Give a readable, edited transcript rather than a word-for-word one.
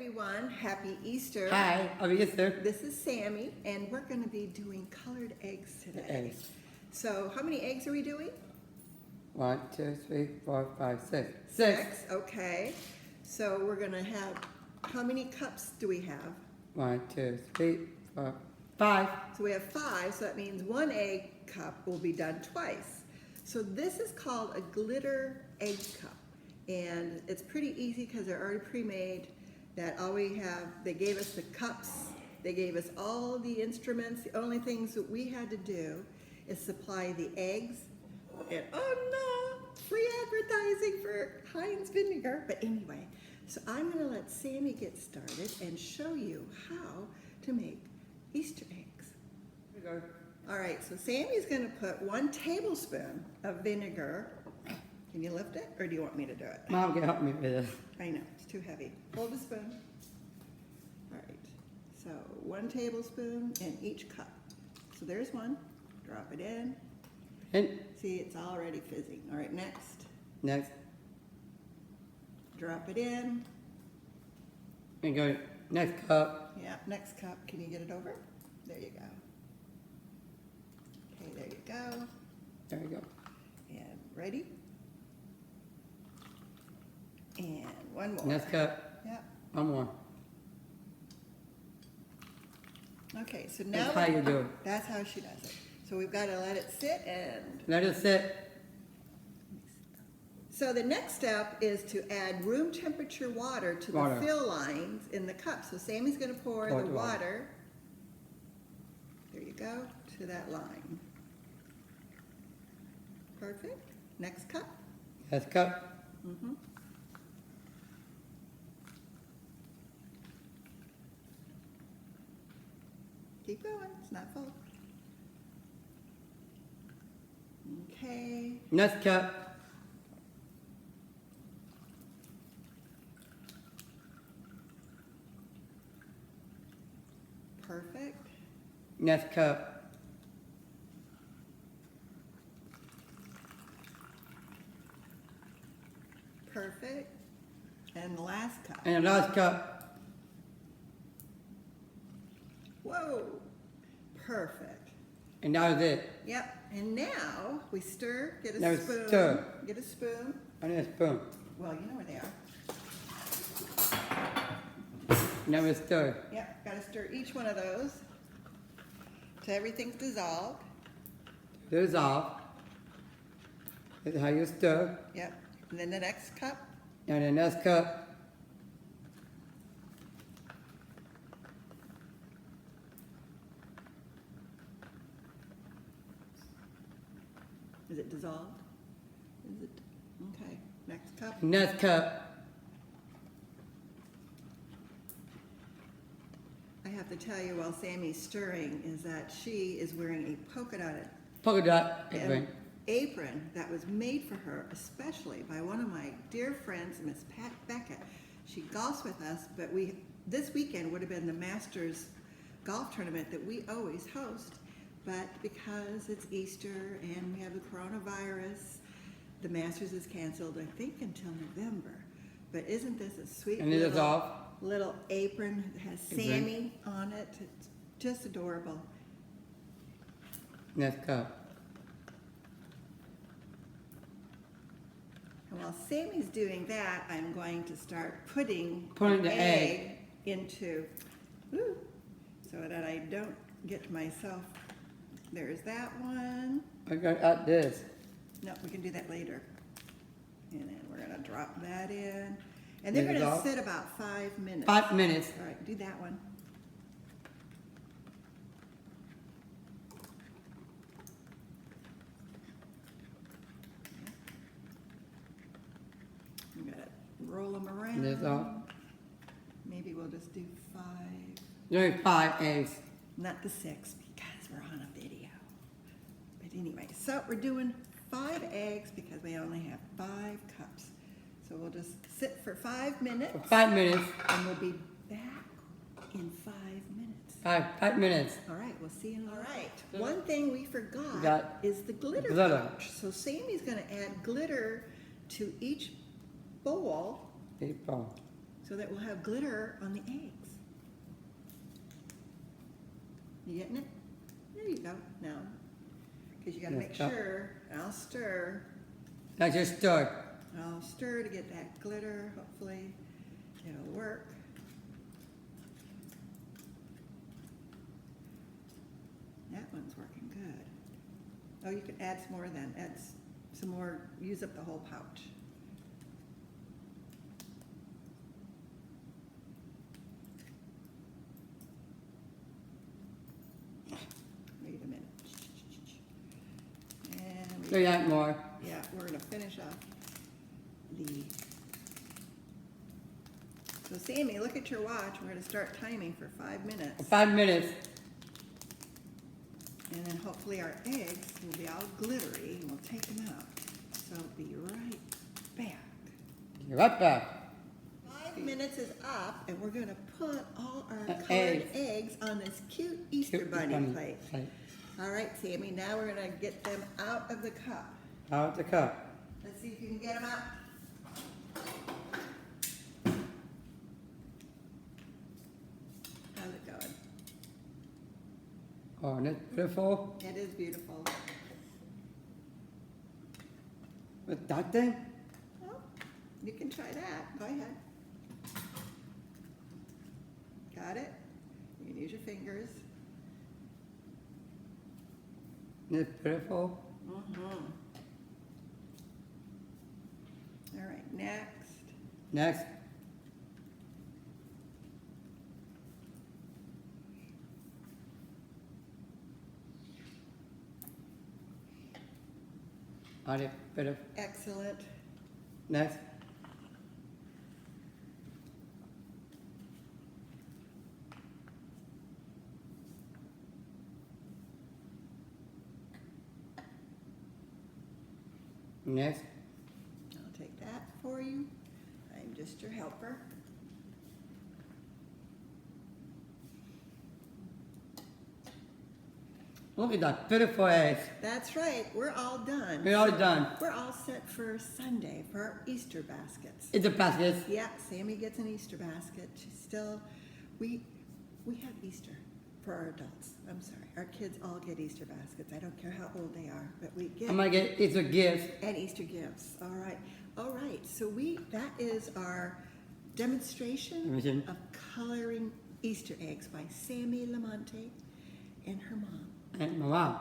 everyone, happy Easter. Hi, happy Easter. This is Sammy, and we're going to be doing colored eggs today. Eggs. So, how many eggs are we doing? 1, 2, 3, 4, 5, 6. Six. Okay. So we're going to have, how many cups do we have? 1, 2, 3, 4, 5. So we have 5, so that means 1 egg cup will be done twice. So this is called a glitter egg cup. And it's pretty easy because they're already pre-made. That all we have, they gave us the cups, they gave us all the instruments. The only things that we had to do is supply the eggs. And oh no, free advertising for Heinz vinegar. But anyway, so I'm gonna let Sammy get started and show you how to make Easter eggs. Here we go. All right, so Sammy's gonna put 1 tablespoon of vinegar. Can you lift it, or do you want me to do it? Mom can help me with this. I know, it's too heavy. Hold the spoon. All right, so 1 tablespoon in each cup. So there's 1, drop it in. And See, it's already fizzing. All right, next, next, drop it in. and go next cup. Yeah, next cup, can you get it over? There you go. Okay, there you go. There we go. And ready? And 1 more. Next cup. Yep. 1 more. Okay, so now That's how you do it. that's how she does it. So we've got to let it sit and Let it sit. so the next step is to add room temperature water to Water. the fill lines in the cup. So Sammy's going to pour Pour the the water. water. There you go, to that line. Perfect. Next cup. Next cup. Mm-hmm. Keep going, it's not full. Okay. Next cup. Perfect. Next cup. Perfect. And the last cup. And the last cup. Whoa. Perfect. And that was it. Yep. And now we stir. Get a Now we spoon. stir. Get a spoon. And a spoon. Well, you know where they are. Now we stir. Yep. Got to stir each one of those till everything's dissolved. Dissolve. This is how you stir. Yep. And then the next cup. And the next cup. Is it dissolved? Is it? Okay. Next cup. Next cup. I have to tell you while Sammy's stirring is that she is wearing a polka Polka dot apron. apron that was made for her especially by one of my dear friends, Miss Pat Beckett. She golfs with us, but this weekend would have been the Masters golf tournament that we always host, but because it's Easter and we have the coronavirus, the Masters is canceled, I think, until November. But isn't this a sweet And it is off. little apron that has Apron. Sammy on it? It's just adorable. Next cup. And while Sammy's doing that, I'm going to start putting Putting the egg. into, woo, so that I don't get myself. There's that one. I got at this. No, we can do that later. And then we're gonna drop that in. And they're Leave it gonna off. sit about 5 minutes. 5 minutes. All right, do that one. I'm gonna roll them around. This off. Maybe we'll just do 5. There's 5 eggs. Not the 6 because we're on a video. But anyway, so we're doing 5 eggs because we only have 5 cups. So we'll just sit for 5 minutes For 5 minutes. and we'll be back in 5 minutes. 5 minutes. All right, we'll see you in a little. All right, one thing we forgot Got is the glitter glitter. pouch. So Sammy's gonna add glitter to each bowl. People. so that we'll have glitter on the eggs. You getting it? There you go. Now, because you got to Yes, make stop. sure, and I'll stir. Now just stir. I'll stir to get that glitter. Hopefully it'll work. That one's working good. Oh, you can add some more then. Add some more, use up the whole pouch. Wait a minute. And Do that more. yeah, we're gonna finish off the. So Sammy, look at your watch. We're gonna start timing for 5 minutes. 5 minutes. And then hopefully our eggs will be all glittery and we'll take them out. So be right back. You're right back. 5 minutes is up and we're gonna put all our colored Eggs. eggs on this cute Easter Cute bunny bunny plate. plate. All right, Sammy, now we're gonna get them out of the cup. Out the cup. Let's see if you can get them out. How's it going? Oh, and it's beautiful. It is beautiful. With that thing? Well, you can try that. Go ahead. Got it? You can use your fingers. It's beautiful. Mm-hmm. All right, next. Next. Add a bit of Excellent. next. Next. I'll take that for you. I'm just your helper. Look at that beautiful eggs. That's right. We're all done. We're all done. We're all set for Sunday for our Easter baskets. It's a basket. Yeah, Sammy gets an Easter basket. She's still, we have Easter for our adults. I'm sorry. Our kids all get Easter baskets. I don't care how old they are, but we get I'm gonna get it's a gift. and Easter gifts. All right. All right. So that is our demonstration Demonstration. of coloring Easter eggs by Sammy Lamonte and her mom. And my mom.